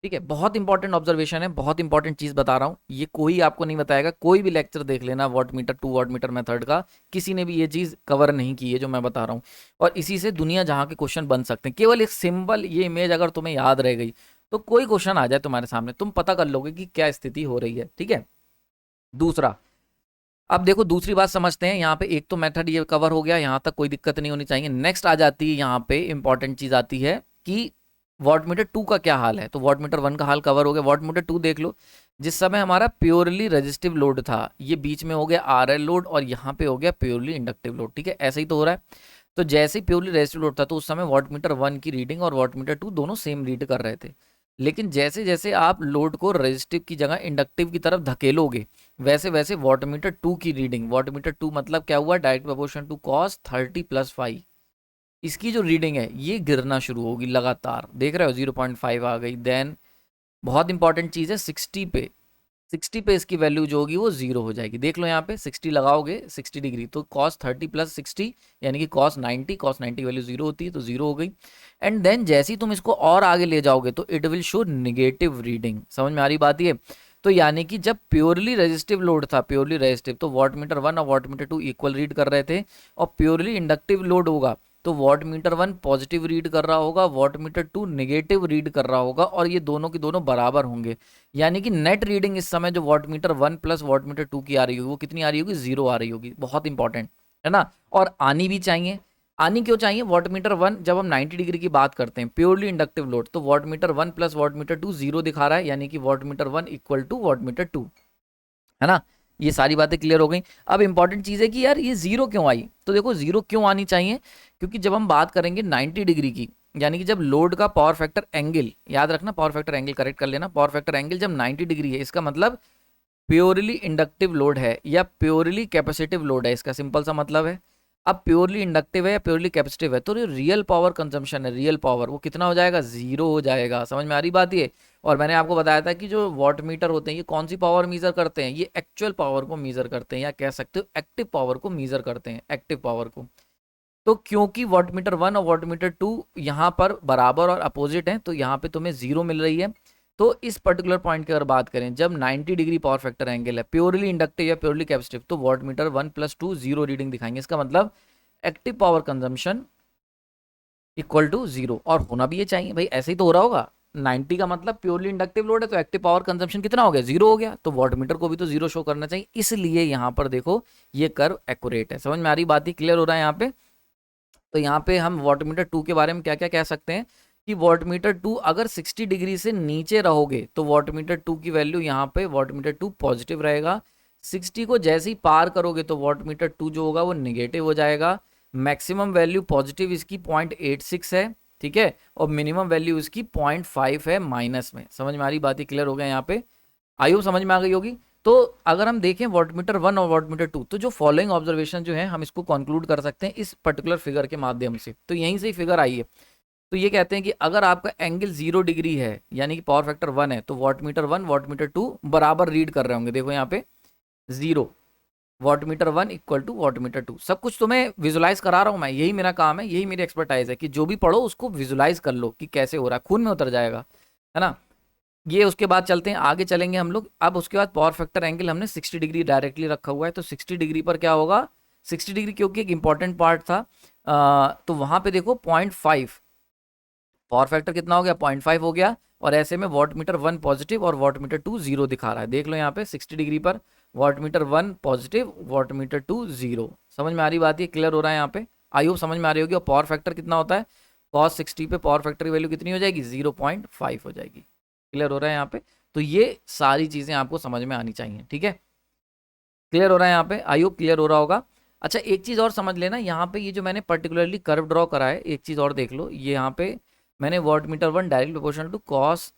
ठीक है। बहुत इंपॉर्टेंट ऑब्जर्वेशन है, बहुत इंपॉर्टेंट चीज बता रहा हूँ, ये कोई आपको नहीं बताएगा, कोई भी लेक्चर देख लेना what meter 2 watt meter method का, किसी ने भी ये चीज कवर नहीं की है जो मैं बता रहा हूँ। और इसी से दुनिया जहाँ के क्वेश्चन बन सकते हैं, केवल एक सिंबल ये इमेज अगर तुम्हें याद रह गई तो कोई क्वेश्चन आ जाए तुम्हारे सामने, तुम पता कर लोगे कि क्या स्थिति हो रही है, ठीक है। दूसरा, अब देखो दूसरी बात समझते हैं, यहाँ पे एक तो मेथड ये कवर हो गया, यहाँ तक कोई दिक्कत नहीं होनी चाहिए। नेक्स्ट आ जाती है यहाँ पे इंपॉर्टेंट चीज आती है कि वॉट मीटर 2 का क्या हाल है। तो वॉट मीटर 1 का हाल कवर हो गया, वॉट मीटर 2 देख लो, जिस समय हमारा प्योरली रजिस्टिव लोड था, ये बीच में हो गया आरएल लोड और यहाँ पे हो गया प्योरली इंडक्टिव लोड, ठीक है, ऐसे ही तो हो रहा है। तो जैसे ही प्योरली रजिस्टिव लोड था तो उस समय वॉट मीटर 1 की रीडिंग और वॉट मीटर 2 दोनों सेम रीड कर रहे थे। लेकिन जैसे जैसे आप लोड को रजिस्टिव की जगह इंडक्टिव की तरफ धकेलोगे, वैसे वैसे वॉट मीटर 2 की रीडिंग, वॉट मीटर 2 मतलब क्या हुआ, direct proportion to cos 30 plus 5, इसकी जो रीडिंग है ये गिरना शुरू होगी लगातार, देख रहे हो 0.5 आ गई, देन बहुत इंपॉर्टेंट चीज़ है 60 पे, 60 पे इसकी वैल्यू जो होगी वो 0 हो जाएगी। देख लो यहाँ पे 60 लगाओगे 60 डिग्री, तो cos 30 प्लस 60 यानी कि cos 90, cos 90 की वैल्यू 0 होती है तो 0 हो गई। एंड देन जैसे ही तुम इसको और आगे ले जाओगे तो it will show negative reading, समझ में आ रही बात ये। तो यानी कि जब प्योरली रेजिस्टिव लोड था, प्योरली रेजिस्टिव, तो वॉट मीटर 1 और वॉट मीटर 2 इक्वल रीड कर रहे थे, और प्योरली इंडक्टिव लोड होगा तो वॉट मीटर 1 पॉजिटिव रीड कर रहा होगा, वॉट मीटर 2 नेगेटिव रीड कर रहा होगा, और ये दोनों की दोनों बराबर होंगे। यानी कि नेट रीडिंग इस समय जो what meter 1 plus watt meter 2 की आ रही होगी वो कितनी आ रही होगी, 0 आ रही होगी, बहुत इंपॉर्टेंट है ना। और आनी भी चाहिए, आनी क्यों चाहिए, वॉट मीटर 1 जब हम 90 डिग्री की बात करते हैं प्योरली इंडक्टिव लोड, तो watt meter 1 plus watt meter 2 0 दिखा रहा है, यानी कि watt meter 1 equal to watt meter 2, है ना। ये सारी बातें क्लियर हो गई। अब इंपॉर्टेंट चीज़ है कि यार ये 0 क्यों आई, तो देखो 0 क्यों आनी चाहिए, क्योंकि जब हम बात करेंगे 90 डिग्री की, यानी कि जब लोड का पावर फैक्टर एंगल, याद रखना पावर फैक्टर एंगल करेक्ट कर लेना, पावर फैक्टर एंगल जब 90 डिग्री है इसका मतलब प्योरली इंडक्टिव लोड है या प्योरली कैपेसिटिव लोड है, इसका सिंपल सा मतलब है। अब प्योरली इंडक्टिव है या प्योरली कैपेसिटिव है, तो जो रियल पावर कंजम्पशन है, रियल पावर वो कितना हो जाएगा, 0 हो जाएगा, समझ में आ रही बात ये। और मैंने आपको बताया था कि जो वॉट मीटर होते हैं ये कौन सी पावर मीजर करते हैं, ये एक्चुअल पावर को मीजर करते हैं, या कह सकते हो एक्टिव पावर को मीजर करते हैं, एक्टिव पावर को। तो क्योंकि वॉट मीटर 1 और वॉट मीटर 2 यहाँ पर बराबर और अपोजिट हैं, तो यहाँ पे तुम्हें 0 मिल रही है, तो इस पर्टिकुलर पॉइंट की अगर बात करें, जब 90 डिग्री पावर फैक्टर एंगल है, प्योरली इंडक्टिव या प्योरली कैपेसिटिव, तो वॉट मीटर 1 + 2 0 रीडिंग दिखाएंगे। इसका मतलब active power consumption equal to 0, और होना भी ये चाहिए भाई, ऐसे ही तो हो रहा होगा। 90 का मतलब प्योरली इंडक्टिव लोड है, तो एक्टिव पावर कंजम्पशन कितना हो गया, 0 हो गया, तो वॉटमीटर को भी तो 0 शो करना चाहिए। इसलिए यहाँ पर देखो ये कर्व एक्यूरेट है। समझ में आ रही बात, ही क्लियर हो रहा है यहाँ पे। तो यहाँ पे हम वॉटमीटर 2 के बारे में क्या क्या कह सकते हैं कि वॉटमीटर 2 अगर 60 डिग्री से नीचे रहोगे तो वॉटमीटर 2 की वैल्यू यहाँ पे वॉटमीटर 2 पॉजिटिव रहेगा। 60 को जैसे ही पार करोगे तो वॉटमीटर 2 जो होगा वो निगेटिव हो जाएगा। मैक्सिमम वैल्यू पॉजिटिव इसकी 0.86 है, ठीक है, और मिनिमम वैल्यू इसकी 0.5 है माइनस में। समझ में आ रही बात, ही क्लियर हो गया यहाँ पे, आई होप समझ में आ गई होगी। तो अगर हम देखें वॉटमीटर 1 और वॉटमीटर 2, तो जो फॉलोइंग ऑब्जर्वेशन जो है हम इसको कंक्लूड कर सकते हैं इस पर्टिकुलर फिगर के माध्यम से। तो यहीं से ही फिगर आई है। तो ये कहते हैं कि अगर आपका एंगल 0 डिग्री है यानी कि पावर फैक्टर 1 है, तो वॉटमीटर 1 वॉटमीटर 2 बराबर रीड कर रहे होंगे। देखो यहाँ पे 0 वॉटमीटर 1 इक्वल टू वॉटमीटर 2। सब कुछ तुम्हें विजुलाइज करा रहा हूँ मैं, यही मेरा काम है, यही मेरी एक्सपर्टाइज है कि जो भी पढ़ो उसको विजुलाइज कर लो कि कैसे हो रहा है, खून में उतर जाएगा, है ना। ये उसके बाद चलते हैं आगे, चलेंगे हम लोग। अब उसके बाद पावर फैक्टर एंगल हमने 60 डिग्री डायरेक्टली रखा हुआ है, तो 60 डिग्री पर क्या होगा, 60 डिग्री क्योंकि एक इंपॉर्टेंट पार्ट था, तो वहां पे देखो 0.5 पावर फैक्टर कितना हो गया, 0.5 हो गया। और ऐसे में वॉटमीटर 1 पॉजिटिव और वॉटमीटर 2 0 दिखा रहा है। देख लो यहाँ पे 60 डिग्री पर वॉटमीटर 1 पॉजिटिव, वॉटमीटर 2 0। समझ में आ रही बात, ये क्लियर हो रहा है यहाँ पे, आई होप समझ में आ रही होगी। और पावर फैक्टर कितना होता है, cos 60 पे पावर फैक्टर की वैल्यू कितनी हो जाएगी, 0.5 हो जाएगी। क्लियर हो रहा है यहाँ पे। तो ये सारी चीजें आपको समझ में आनी चाहिए, ठीक है। क्लियर हो रहा है यहाँ पे, आई होप क्लियर हो रहा होगा। अच्छा एक चीज और समझ लेना, यहाँ पे ये जो मैंने पर्टिकुलरली कर्व ड्रॉ करा है, एक चीज और देख लो, ये यहाँ पे मैंने wattmeter 1 direct proportional to cos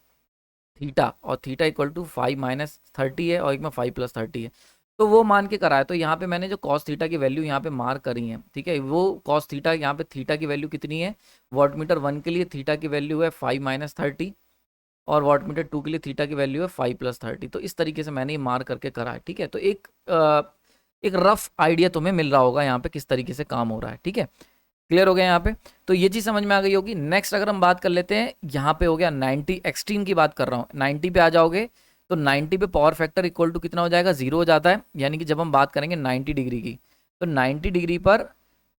theta, और थीटा इक्वल टू 5 - 30 है, और एक में 5 + 30 है, तो वो मान के करा है। तो यहाँ पे मैंने जो कॉस थीटा की वैल्यू यहाँ पे मार्क करी है, ठीक है, वो कॉस थीटा, यहाँ पे थीटा की वैल्यू कितनी है, वॉटमीटर 1 के लिए थीटा की वैल्यू है 5 - 30, और वॉटमीटर 2 के लिए थीटा की वैल्यू है 5 + 30। तो इस तरीके से मैंने ये मार्क करके करा है, ठीक है। तो एक रफ आइडिया तुम्हें मिल रहा होगा यहाँ पे किस तरीके से काम हो रहा है, ठीक है। क्लियर हो गया यहाँ पे, तो ये चीज समझ में आ गई होगी। नेक्स्ट अगर हम बात कर लेते हैं, यहाँ पे हो गया 90, एक्सट्रीम की बात कर रहा हूँ, 90 पे आ जाओगे तो 90 पे पावर फैक्टर इक्वल टू कितना हो जाएगा, 0 हो जाता है। यानी कि जब हम बात करेंगे 90 डिग्री की, तो 90 डिग्री पर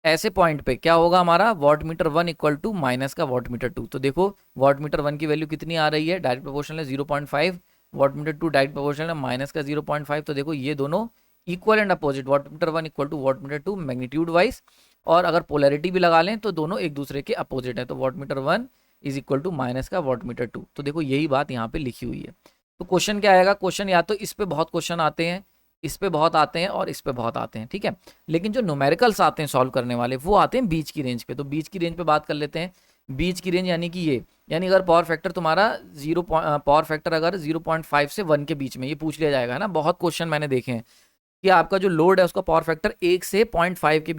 ऐसे पॉइंट पे क्या होगा हमारा, वॉटमीटर 1 इक्वल टू माइनस का वॉटमीटर 2। तो देखो वॉटमीटर 1 की वैल्यू कितनी आ रही है, डायरेक्ट प्रोपोर्शनल है 0.5, वॉटमीटर 2 डायरेक्ट प्रोपोर्शनल है माइनस का 0.5। तो देखो ये दोनों equal and opposite, wattmeter 1 equal to wattmeter 2 magnitude wise, और अगर पोलैरिटी भी लगा लें तो दोनों एक दूसरे के अपोजिट है। तो wattmeter 1 is equal to minus का वॉटमीटर 2। तो देखो यही बात यहाँ पे लिखी हुई है। तो क्वेश्चन क्या आएगा, क्वेश्चन या तो इस पे बहुत क्वेश्चन आते हैं, इस पे बहुत आते हैं, और इस पे बहुत आते हैं, ठीक है। लेकिन जो न्यूमेरिकल्स आते हैं सॉल्व करने वाले, वो आते हैं बीच की रेंज पे। तो बीच की रेंज पे बात कर लेते हैं। बीच की रेंज यानी कि ये, यानी अगर पावर फैक्टर तुम्हारा पावर फैक्टर अगर 0.5 से 1 के बीच में, ये पूछ लिया जाएगा, है ना। बहुत क्वेश्चन मैंने देखे हैं कि आपका जो लोड है उसका पावर फैक्टर 1 से 0.5 के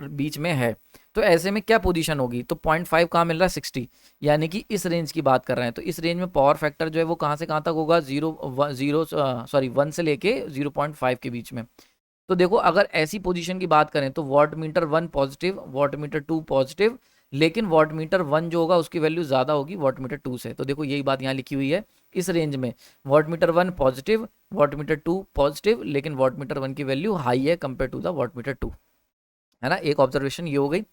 बीच में है, तो ऐसे में क्या पोजीशन होगी। तो 0.5 कहाँ मिल रहा है, 60, यानी कि इस रेंज की बात कर रहे हैं। तो इस रेंज में पावर फैक्टर जो है वो कहाँ से कहाँ तक होगा, 1 से लेके 0.5 के बीच में। तो देखो अगर ऐसी पोजीशन की बात करें तो वॉटमीटर 1 पॉजिटिव, वॉटमीटर 2 पॉजिटिव, लेकिन वॉटमीटर 1 जो होगा उसकी वैल्यू ज़्यादा होगी वॉटमीटर 2 से। तो देखो यही बात यहाँ लिखी हुई है, इस रेंज में वॉटमीटर 1 पॉजिटिव, वॉटमीटर 2 पॉजिटिव, लेकिन वॉटमीटर 1 की वैल्यू हाई है कंपेयर टू द वॉटमीटर 2, है ना। एक ऑब्जर्वेशन ये हो गई।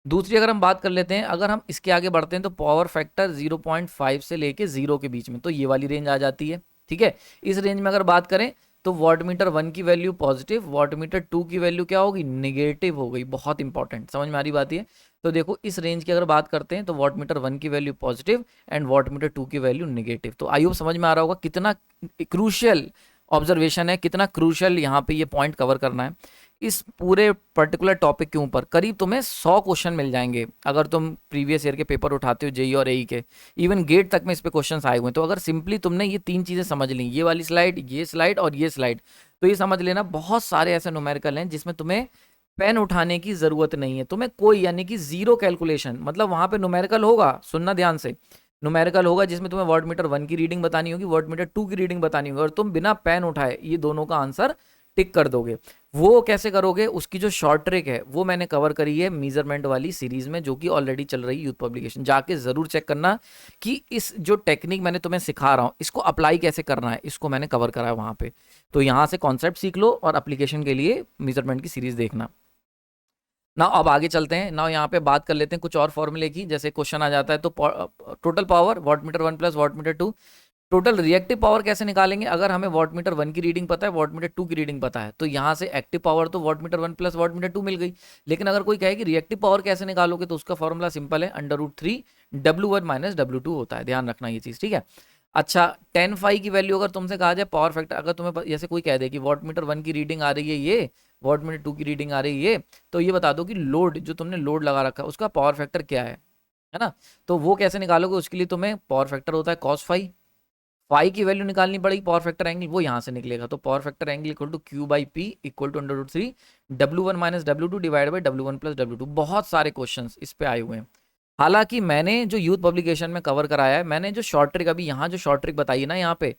दूसरी अगर हम बात कर लेते हैं, अगर हम इसके आगे बढ़ते हैं तो पावर फैक्टर 0.5 से लेके 0 के बीच में, तो ये वाली रेंज आ जाती है, ठीक है। इस रेंज में अगर बात करें तो वॉटमीटर 1 की वैल्यू पॉजिटिव, वॉटमीटर 2 की वैल्यू क्या होगी, निगेटिव हो गई। बहुत इंपॉर्टेंट, समझ में आ रही बात है। तो देखो इस रेंज की अगर बात करते हैं तो वॉटमीटर 1 की वैल्यू पॉजिटिव एंड वॉटमीटर 2 की वैल्यू निगेटिव। तो आई होप समझ में आ रहा होगा कितना क्रूशियल ऑब्जर्वेशन है, कितना क्रूशियल यहाँ पे ये पॉइंट कवर करना है। इस पूरे पर्टिकुलर टॉपिक के ऊपर करीब तुम्हें 100 क्वेश्चन मिल जाएंगे अगर तुम प्रीवियस ईयर के पेपर उठाते हो, जेई और एई के, इवन गेट तक में इस पे क्वेश्चंस आए हुए हैं। तो अगर सिंपली तुमने ये 3 चीजें समझ ली, ये वाली स्लाइड, ये स्लाइड और ये स्लाइड, तो ये समझ लेना बहुत सारे ऐसे न्यूमेरिकल हैं जिसमें तुम्हें पेन उठाने की जरूरत नहीं है। तुम्हें कोई यानी कि 0 कैलकुलेशन, मतलब वहां पे न्यूमेरिकल होगा, सुनना ध्यान से, न्यूमेरिकल होगा जिसमें तुम्हें वॉटमीटर 1 की रीडिंग बतानी होगी, वॉटमीटर 2 की रीडिंग बतानी होगी, और तुम बिना पेन उठाए ये दोनों का आंसर टिक कर दोगे। वो कैसे करोगे, उसकी जो शॉर्ट ट्रिक है वो मैंने कवर करी है मेजरमेंट वाली सीरीज में, जो कि ऑलरेडी चल रही है यूथ पब्लिकेशन, जाके जरूर चेक करना कि इस जो टेक्निक मैंने तुम्हें सिखा रहा हूँ इसको अप्लाई कैसे करना है, इसको मैंने कवर करा है वहां पे। तो यहाँ से कॉन्सेप्ट सीख लो और एप्लीकेशन के लिए मेजरमेंट की सीरीज देखना ना। अब आगे चलते हैं ना, यहाँ पे बात कर लेते हैं कुछ और फॉर्मूले की। जैसे क्वेश्चन आ जाता है तो total power what meter 1 plus watt meter 2, total reactive power कैसे निकालेंगे, अगर हमें वॉट मीटर 1 की रीडिंग पता है, वॉट मीटर 2 की रीडिंग पता है, तो यहाँ से एक्टिव पावर तो watt meter 1 plus watt meter 2 मिल गई। लेकिन अगर कोई कहे कि रिएक्टिव पावर कैसे निकालोगे, तो उसका फॉर्मूला सिंपल है, √3 W1 माइनस W2 होता है, ध्यान रखना ये चीज़, ठीक है। अच्छा, 10 फाई की वैल्यू अगर तुमसे कहा जाए पावर फैक्टर, अगर तुम्हें जैसे कोई कह दे कि वॉट मीटर 1 की रीडिंग आ रही है ये, वॉट मीटर 2 की रीडिंग आ रही है ये, तो ये बता दो कि लोड जो तुमने लोड लगा रखा है उसका पावर फैक्टर क्या है ना। तो वो कैसे निकालोगे, उसके लिए तुम्हें पावर फैक्टर होता है कॉस फाई, फाई की वैल्यू निकालनी पड़ेगी, पावर फैक्टर एंगल वो यहाँ से निकलेगा। तो power factor angle equal to Q/P equal to √3 W1 minus W2 divide by W1 plus W2। बहुत सारे क्वेश्चंस इस पे आए हुए हैं। हालांकि मैंने जो यूथ पब्लिकेशन में कवर कराया है, मैंने जो शॉर्ट ट्रिक अभी यहाँ जो शॉर्ट ट्रिक बताई है ना, यहाँ पे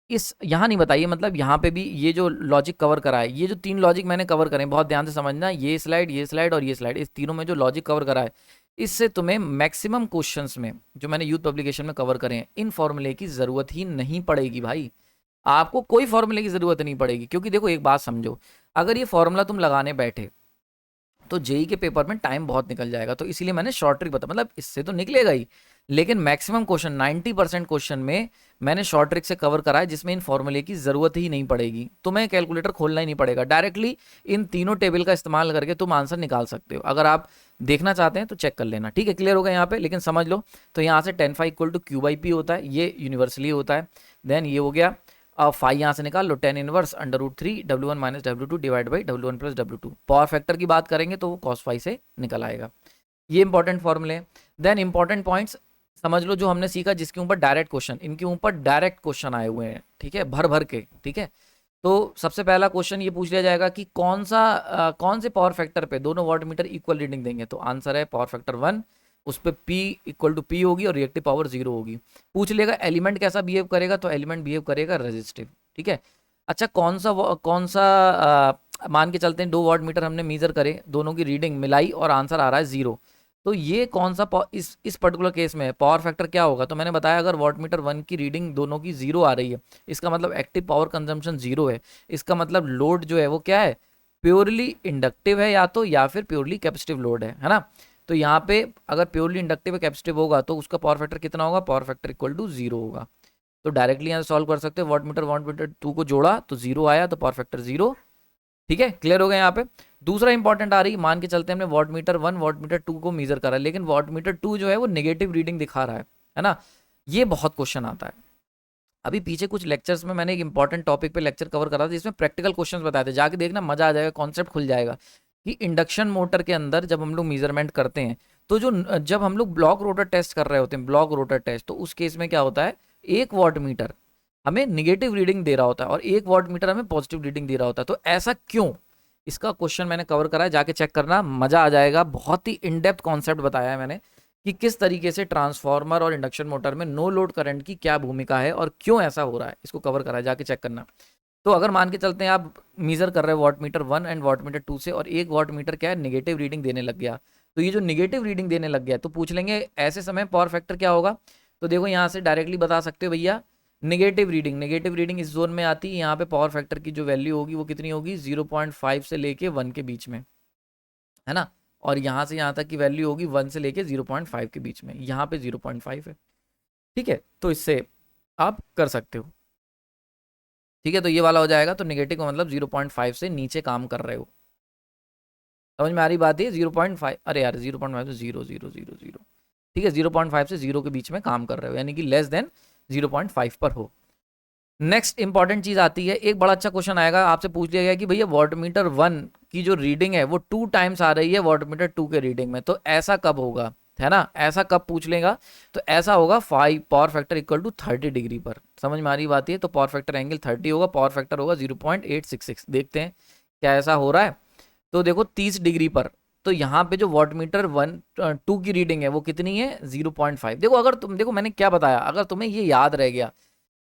इस यहाँ नहीं बताइए, मतलब यहाँ पे भी ये जो लॉजिक कवर करा है, ये जो 3 लॉजिक मैंने कवर करे, बहुत ध्यान से समझना, ये स्लाइड और ये स्लाइड, इस तीनों में जो लॉजिक कवर करा है, इससे तुम्हें मैक्सिमम क्वेश्चंस में जो मैंने यूथ पब्लिकेशन में कवर करे हैं, इन फॉर्मूले की ज़रूरत ही नहीं पड़ेगी भाई। आपको कोई फॉर्मूले की ज़रूरत नहीं पड़ेगी, क्योंकि देखो एक बात समझो, अगर ये फॉर्मूला तुम लगाने बैठे तो जेई के पेपर में टाइम बहुत निकल जाएगा। तो इसीलिए मैंने शॉर्ट ट्रिक बता, मतलब इससे तो निकलेगा ही, लेकिन मैक्सिमम क्वेश्चन 90% क्वेश्चन में मैंने शॉर्ट ट्रिक से कवर करा है, जिसमें इन फॉर्मूले की जरूरत ही नहीं पड़ेगी, तुम्हें कैलकुलेटर खोलना ही नहीं पड़ेगा, डायरेक्टली इन तीनों टेबल का इस्तेमाल करके तुम आंसर निकाल सकते हो। अगर आप देखना चाहते हैं तो चेक कर लेना, ठीक है, क्लियर होगा यहाँ पे, लेकिन समझ लो। तो यहाँ से 10 फाई इक्वल टू Q/P होता है, ये यूनिवर्सली होता है। देन ये हो गया, अब फाई यहाँ से निकाल लो, 10 inverse √3 W1 minus W2 divide by W1 plus W2। Power factor की बात करेंगे तो वो कॉस फाई से निकल आएगा। ये इंपॉर्टेंट फॉर्मूले हैं। देन इंपॉर्टेंट पॉइंट्स समझ लो जो हमने सीखा, जिसके ऊपर डायरेक्ट क्वेश्चन, इनके ऊपर डायरेक्ट क्वेश्चन आए हुए हैं, ठीक है, भर भर के, ठीक है। तो सबसे पहला क्वेश्चन ये पूछ लिया जाएगा कि कौन से पावर फैक्टर पे दोनों वाट मीटर इक्वल रीडिंग देंगे, तो आंसर है पावर फैक्टर 1, उस पर P इक्वल टू P होगी और रिएक्टिव पावर 0 होगी। पूछ लेगा एलिमेंट कैसा बिहेव करेगा, तो एलिमेंट बिहेव करेगा रेजिस्टिव, ठीक है। अच्छा, कौन सा मान के चलते हैं 2 वाट मीटर हमने मेजर करे, दोनों की रीडिंग मिलाई और आंसर आ रहा है 0, तो ये कौन सा इस पर्टिकुलर केस में पावर फैक्टर क्या होगा। तो मैंने बताया अगर वाट मीटर 1 की रीडिंग दोनों की 0 आ रही है, इसका मतलब एक्टिव पावर कंजम्पशन 0 है, इसका मतलब लोड जो है वो क्या है, प्योरली इंडक्टिव है या तो, या फिर प्योरली कैपेसिटिव लोड है ना। तो यहाँ पे अगर प्योरली इंडक्टिव है कैपेसिटिव होगा तो उसका पावर फैक्टर कितना होगा, पावर फैक्टर इक्वल टू 0 होगा। तो डायरेक्टली यहाँ सॉल्व कर सकते हो, वाट मीटर 2 को जोड़ा तो 0 आया, तो पावर फैक्टर 0, ठीक है, क्लियर हो गया यहाँ पे। दूसरा इंपॉर्टेंट आ रही, मान के चलते हैं हमने वाट मीटर 1 वाट मीटर 2 को मेजर करा है, लेकिन वाट मीटर 2 जो है वो नेगेटिव रीडिंग दिखा रहा है ना। ये बहुत क्वेश्चन आता है। अभी पीछे कुछ लेक्चर्स में मैंने एक इंपॉर्टेंट टॉपिक पे लेक्चर कवर करा था, जिसमें प्रैक्टिकल क्वेश्चंस बताए थे, जाके देखना, मजा आ जाएगा, कॉन्सेप्ट खुल जाएगा कि इंडक्शन मोटर के अंदर जब हम लोग मेजरमेंट करते हैं, तो जब हम लोग ब्लॉक रोटर टेस्ट कर रहे होते हैं, ब्लॉक रोटर टेस्ट, तो उस केस में क्या होता है, 1 वाट मीटर हमें निगेटिव रीडिंग दे रहा होता है और 1 वाट मीटर हमें पॉजिटिव रीडिंग दे रहा होता है। तो ऐसा क्यों, इसका क्वेश्चन मैंने कवर करा है, जाके चेक करना, मजा आ जाएगा। बहुत ही इन डेप्थ कॉन्सेप्ट बताया है मैंने कि किस तरीके से ट्रांसफार्मर और इंडक्शन मोटर में नो लोड करंट की क्या भूमिका है और क्यों ऐसा हो रहा है, इसको कवर करा है, जाके चेक करना। तो अगर मान के चलते हैं आप मेजर कर रहे हो watt meter 1 and watt meter 2 से, और 1 वाट मीटर क्या है, नेगेटिव रीडिंग देने लग गया, तो ये जो नेगेटिव रीडिंग देने लग गया, तो पूछ लेंगे ऐसे समय पावर फैक्टर क्या होगा। तो देखो यहाँ से डायरेक्टली बता सकते हो भैया, नेगेटिव रीडिंग इस जोन में आती है, यहाँ पे पावर फैक्टर की जो वैल्यू होगी वो कितनी होगी, 0.5 से लेके 1 के बीच में, है ना। और यहाँ से यहाँ तक की वैल्यू होगी 1 से लेके 0.5 के बीच में, यहाँ पे 0.5 है, ठीक है। तो इससे आप कर सकते हो, ठीक है। तो ये वाला हो जाएगा, तो नेगेटिव का मतलब 0.5 से नीचे काम कर रहे हो, समझ में आ रही बात है। 0.5, अरे यार 0.5 से 0.000, ठीक है, 0.5 से 0 के बीच में काम कर रहे हो, यानी कि लेस देन 0.5 पर हो। नेक्स्ट इंपॉर्टेंट चीज आती है, एक बड़ा अच्छा क्वेश्चन आएगा, आपसे पूछ लिया गया कि भैया वाट मीटर 1 की जो रीडिंग है वो 2 टाइम्स आ रही है वाट मीटर 2 के रीडिंग में, तो ऐसा कब होगा, है ना, ऐसा कब पूछ लेगा। तो ऐसा होगा 5 power factor equal to 30 degree पर, समझ में आ रही बात है। तो पावर फैक्टर एंगल 30 होगा, पावर फैक्टर होगा 0.866। देखते हैं क्या ऐसा हो रहा है। तो देखो 30 डिग्री पर, तो यहाँ पे जो वाट मीटर 2 की रीडिंग है वो कितनी है, 0.5। देखो अगर तुम देखो मैंने क्या बताया, अगर तुम्हें ये याद रह गया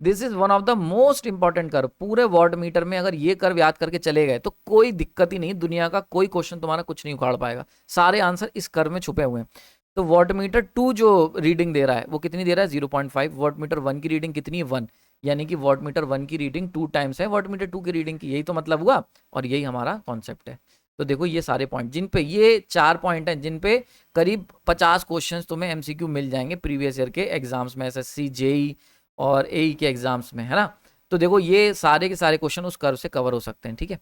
this is one of the most important curve. पूरे वॉट मीटर में अगर ये कर्व याद करके चले गए तो कोई दिक्कत ही नहीं, दुनिया का कोई क्वेश्चन तुम्हारा कुछ नहीं उखाड़ पाएगा, सारे आंसर इस कर्व में छुपे हुए हैं। तो वॉट मीटर 2 जो रीडिंग दे रहा है वो कितनी दे रहा है 0.5, वॉट मीटर 1 की रीडिंग कितनी है 1, यानी कि वॉट मीटर 1 की रीडिंग 2 टाइम्स है वॉट मीटर 2 की रीडिंग की, यही तो मतलब हुआ और यही हमारा कॉन्सेप्ट है। तो देखो ये सारे पॉइंट जिन पे, ये 4 पॉइंट हैं जिन पे करीब 50 क्वेश्चंस तुम्हें एमसीक्यू मिल जाएंगे प्रीवियस ईयर के एग्जाम्स में, एसएससी जेई और एई के एग्जाम्स में, है ना। तो देखो ये सारे के सारे क्वेश्चन उस कर्व से कवर हो सकते हैं, ठीक है।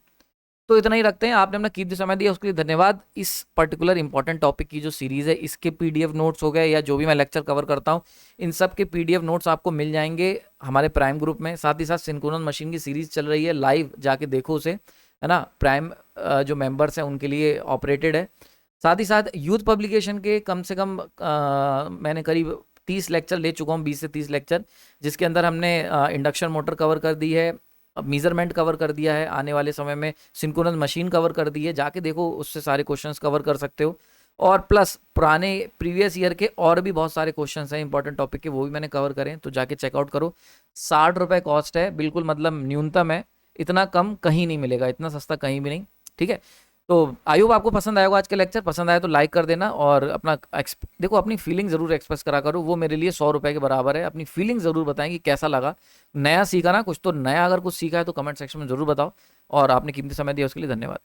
तो इतना ही रखते हैं, आपने अपना कीमती समय दिया उसके लिए धन्यवाद। इस पर्टिकुलर इंपॉर्टेंट टॉपिक की जो सीरीज है इसके पीडीएफ नोट्स हो गए या जो भी मैं लेक्चर कवर करता हूँ इन सब के पीडीएफ नोट्स आपको मिल जाएंगे हमारे प्राइम ग्रुप में। साथ ही साथ सिंक्रोनस मशीन की सीरीज चल रही है, लाइव जाके देखो उसे, है ना। प्राइम जो मेंबर्स हैं उनके लिए ऑपरेटेड है। साथ ही साथ यूथ पब्लिकेशन के कम से कम मैंने करीब 30 लेक्चर ले चुका हूँ, 20 से 30 लेक्चर, जिसके अंदर हमने इंडक्शन मोटर कवर कर दी है, मेजरमेंट कवर कर दिया है, आने वाले समय में सिंक्रोनस मशीन कवर कर दी है, जाके देखो उससे सारे क्वेश्चंस कवर कर सकते हो। और प्लस पुराने प्रीवियस ईयर के और भी बहुत सारे क्वेश्चंस हैं इंपॉर्टेंट टॉपिक के, वो भी मैंने कवर करें, तो जाके चेकआउट करो। 60 रुपये कॉस्ट है, बिल्कुल मतलब न्यूनतम है, इतना कम कहीं नहीं मिलेगा, इतना सस्ता कहीं भी नहीं, ठीक है। तो आई होप आपको पसंद आएगा आज का लेक्चर, पसंद आया तो लाइक कर देना और अपना देखो अपनी फीलिंग ज़रूर एक्सप्रेस करा करो, वो मेरे लिए 100 रुपये के बराबर है। अपनी फीलिंग ज़रूर बताएं कि कैसा लगा, नया सीखा ना कुछ, तो नया अगर कुछ सीखा है तो कमेंट सेक्शन में ज़रूर बताओ। और आपने कीमती समय दिया उसके लिए धन्यवाद।